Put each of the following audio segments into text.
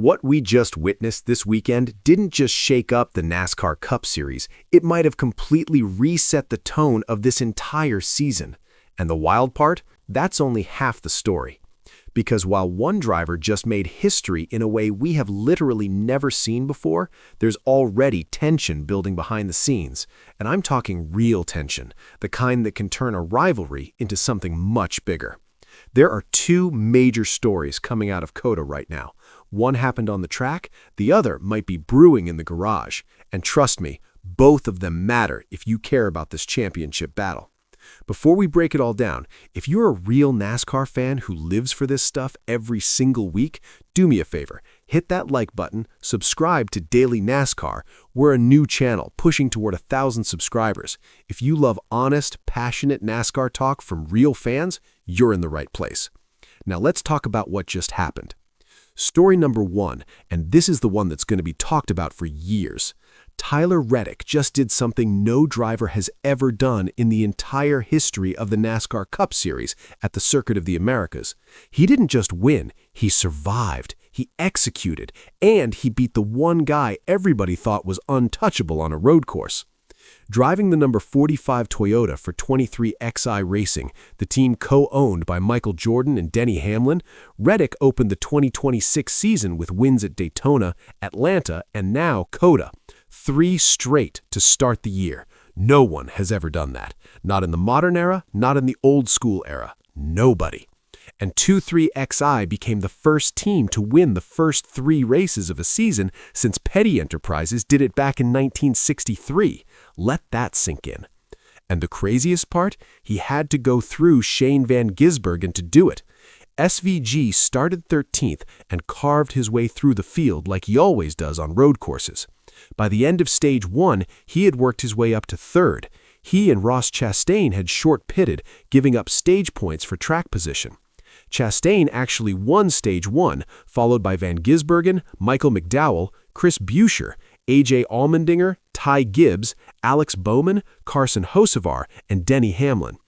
What we just witnessed this weekend didn't just shake up the NASCAR Cup Series, it might have completely reset the tone of this entire season. And the wild part? That's only half the story. Because while one driver just made history in a way we have literally never seen before, there's already tension building behind the scenes. And I'm talking real tension, the kind that can turn a rivalry into something much bigger. There are two major stories coming out of COTA right now. One happened on the track, the other might be brewing in the garage. And trust me, both of them matter if you care about this championship battle. Before we break it all down, if you're a real NASCAR fan who lives for this stuff every single week, do me a favor, hit that like button, subscribe to Daily NASCAR. We're a new channel pushing toward 1,000 subscribers. If you love honest, passionate NASCAR talk from real fans, you're in the right place. Now let's talk about what just happened. Story number one, and this is the one that's going to be talked about for years. Tyler Reddick just did something no driver has ever done in the entire history of the NASCAR Cup Series at the Circuit of the Americas. He didn't just win, he survived, he executed, and he beat the one guy everybody thought was untouchable on a road course. Driving the number 45 Toyota for 23XI Racing, the team co-owned by Michael Jordan and Denny Hamlin, Reddick opened the 2026 season with wins at Daytona, Atlanta, and now COTA. 3 straight to start the year. No one has ever done that. Not in the modern era, not in the old school era. Nobody. And 23XI became the first team to win the first 3 races of a season since Petty Enterprises did it back in 1963. Let that sink in. And the craziest part? He had to go through Shane van Gisbergen to do it. SVG started 13th and carved his way through the field like he always does on road courses. By the end of Stage 1, he had worked his way up to 3rd. He and Ross Chastain had short-pitted, giving up stage points for track position. Chastain actually won Stage 1, followed by Van Gisbergen, Michael McDowell, Chris Buescher, A.J. Allmendinger, Ty Gibbs, Alex Bowman, Carson Hocevar, and Denny Hamlin.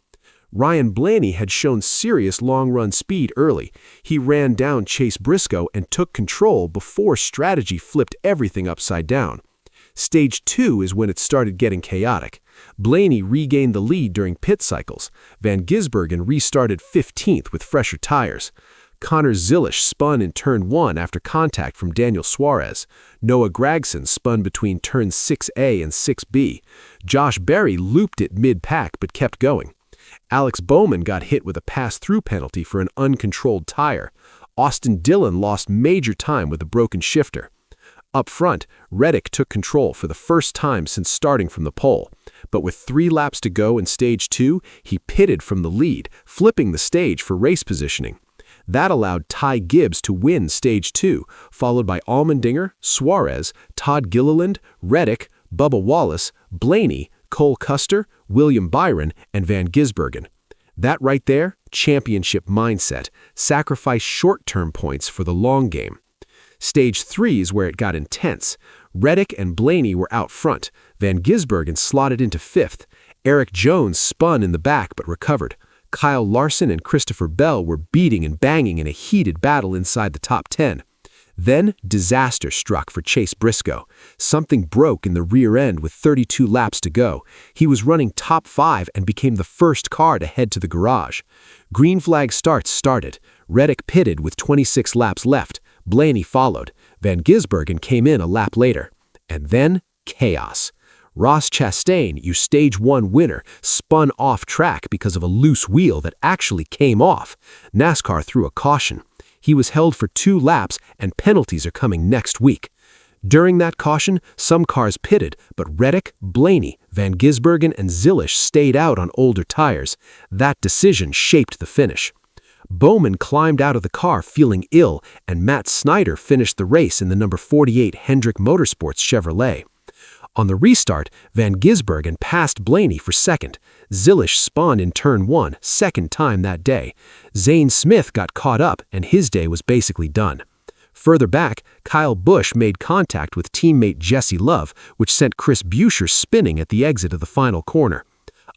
Ryan Blaney had shown serious long-run speed early. He ran down Chase Briscoe and took control before strategy flipped everything upside down. Stage 2 is when it started getting chaotic. Blaney regained the lead during pit cycles. Van Gisbergen restarted 15th with fresher tires. Connor Zilisch spun in Turn 1 after contact from Daniel Suarez. Noah Gragson spun between Turns 6A and 6B. Josh Berry looped it mid-pack but kept going. Alex Bowman got hit with a pass-through penalty for an uncontrolled tire. Austin Dillon lost major time with a broken shifter. Up front, Reddick took control for the first time since starting from the pole. But with 3 laps to go in Stage 2, he pitted from the lead, flipping the stage for race positioning. That allowed Ty Gibbs to win Stage 2, followed by Allmendinger, Suarez, Todd Gilliland, Reddick, Bubba Wallace, Blaney, Cole Custer, William Byron, and Van Gisbergen. That right there, championship mindset. Sacrifice short-term points for the long game. Stage 3 is where it got intense. Reddick and Blaney were out front. Van Gisbergen slotted into 5th. Eric Jones spun in the back but recovered. Kyle Larson and Christopher Bell were beating and banging in a heated battle inside the top 10. Then, disaster struck for Chase Briscoe. Something broke in the rear end with 32 laps to go. He was running top 5 and became the first car to head to the garage. Green flag starts started. Reddick pitted with 26 laps left. Blaney followed. Van Gisbergen came in a lap later. And then, chaos. Ross Chastain, your Stage 1 winner, spun off track because of a loose wheel that actually came off. NASCAR threw a caution. He was held for 2 laps, and penalties are coming next week. During that caution, some cars pitted, but Reddick, Blaney, Van Gisbergen, and Zilisch stayed out on older tires. That decision shaped the finish. Bowman climbed out of the car feeling ill, and Matt Snyder finished the race in the number 48 Hendrick Motorsports Chevrolet. On the restart, Van Gisbergen passed Blaney for 2nd. Zilisch spun in Turn 1, 2nd time that day. Zane Smith got caught up, and his day was basically done. Further back, Kyle Busch made contact with teammate Jesse Love, which sent Chris Buescher spinning at the exit of the final corner.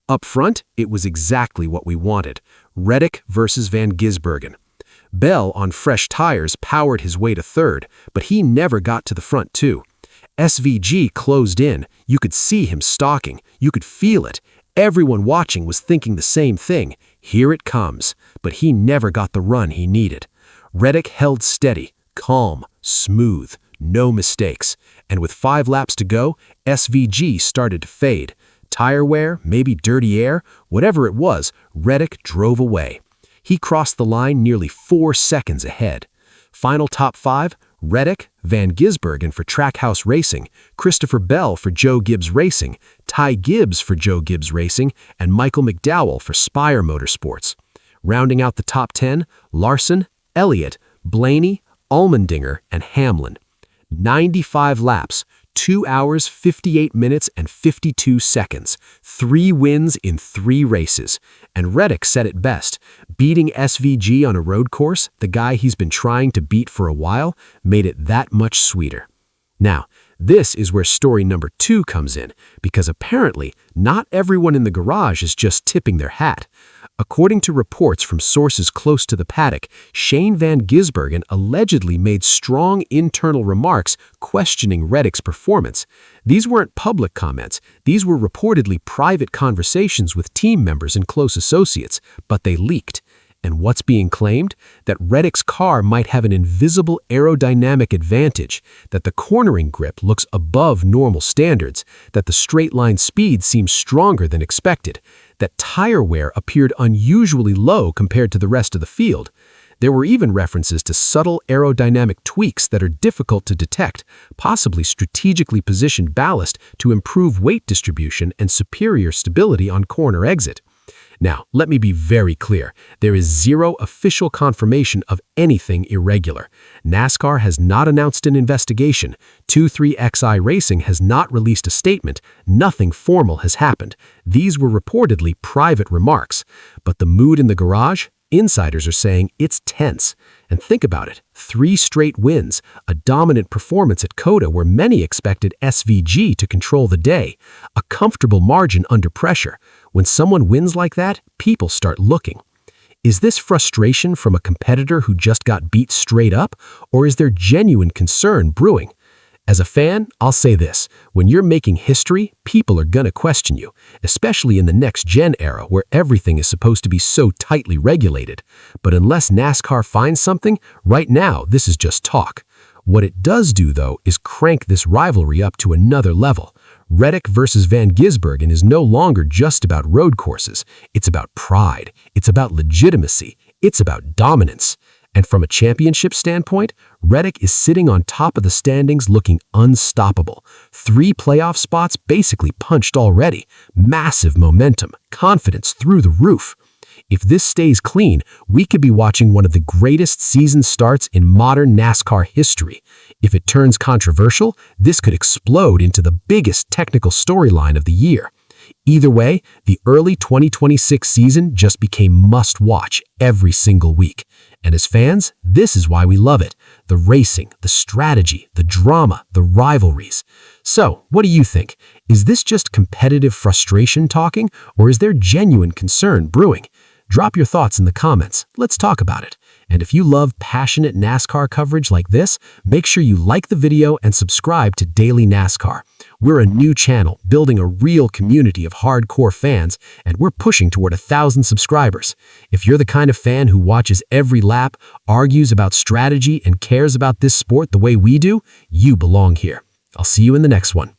Up front, it was exactly what we wanted. Reddick versus Van Gisbergen. Bell, on fresh tires, powered his way to third, but he never got to the front two. SVG closed in. You could see him stalking. You could feel it. Everyone watching was thinking the same thing. Here it comes. But he never got the run he needed. Reddick held steady, calm, smooth, no mistakes. And with 5 laps to go, SVG started to fade. Tire wear, maybe dirty air, whatever it was, Reddick drove away. He crossed the line nearly 4 seconds ahead. Final top 5, Reddick, Van Gisbergen for Trackhouse Racing, Christopher Bell for Joe Gibbs Racing, Ty Gibbs for Joe Gibbs Racing, and Michael McDowell for Spire Motorsports. Rounding out the top 10, Larson, Elliott, Blaney, Allmendinger, and Hamlin. 95 laps, 2 hours, 58 minutes, and 52 seconds. 3 wins in 3 races. And Reddick said it best. Beating SVG on a road course, the guy he's been trying to beat for a while, made it that much sweeter. Now, this is where story number 2 comes in, because apparently not everyone in the garage is just tipping their hat. According to reports from sources close to the paddock, Shane van Gisbergen allegedly made strong internal remarks questioning Reddick's performance. These weren't public comments. These were reportedly private conversations with team members and close associates, but they leaked. And what's being claimed? That Reddick's car might have an invisible aerodynamic advantage, that the cornering grip looks above normal standards, that the straight-line speed seems stronger than expected, that tire wear appeared unusually low compared to the rest of the field. There were even references to subtle aerodynamic tweaks that are difficult to detect, possibly strategically positioned ballast to improve weight distribution and superior stability on corner exit. Now, let me be very clear. There is zero official confirmation of anything irregular. NASCAR has not announced an investigation. 23XI Racing has not released a statement. Nothing formal has happened. These were reportedly private remarks. But the mood in the garage? Insiders are saying it's tense. And think about it. 3 straight wins, a dominant performance at COTA where many expected SVG to control the day, a comfortable margin under pressure. When someone wins like that, people start looking. Is this frustration from a competitor who just got beat straight up, or is there genuine concern brewing? As a fan, I'll say this. When you're making history, people are gonna question you, especially in the next-gen era where everything is supposed to be so tightly regulated. But unless NASCAR finds something, right now this is just talk. What it does do, though, is crank this rivalry up to another level. Reddick versus Van Gisbergen is no longer just about road courses. It's about pride. It's about legitimacy. It's about dominance. And from a championship standpoint, Reddick is sitting on top of the standings looking unstoppable. 3 playoff spots basically punched already. Massive momentum, confidence through the roof. If this stays clean, we could be watching one of the greatest season starts in modern NASCAR history. If it turns controversial, this could explode into the biggest technical storyline of the year. Either way, the early 2026 season just became must-watch every single week. And as fans, this is why we love it. The racing, the strategy, the drama, the rivalries. So, what do you think? Is this just competitive frustration talking, or is there genuine concern brewing? Drop your thoughts in the comments. Let's talk about it. And if you love passionate NASCAR coverage like this, make sure you like the video and subscribe to Daily NASCAR. We're a new channel building a real community of hardcore fans, and we're pushing toward 1,000 subscribers. If you're the kind of fan who watches every lap, argues about strategy, and cares about this sport the way we do, you belong here. I'll see you in the next one.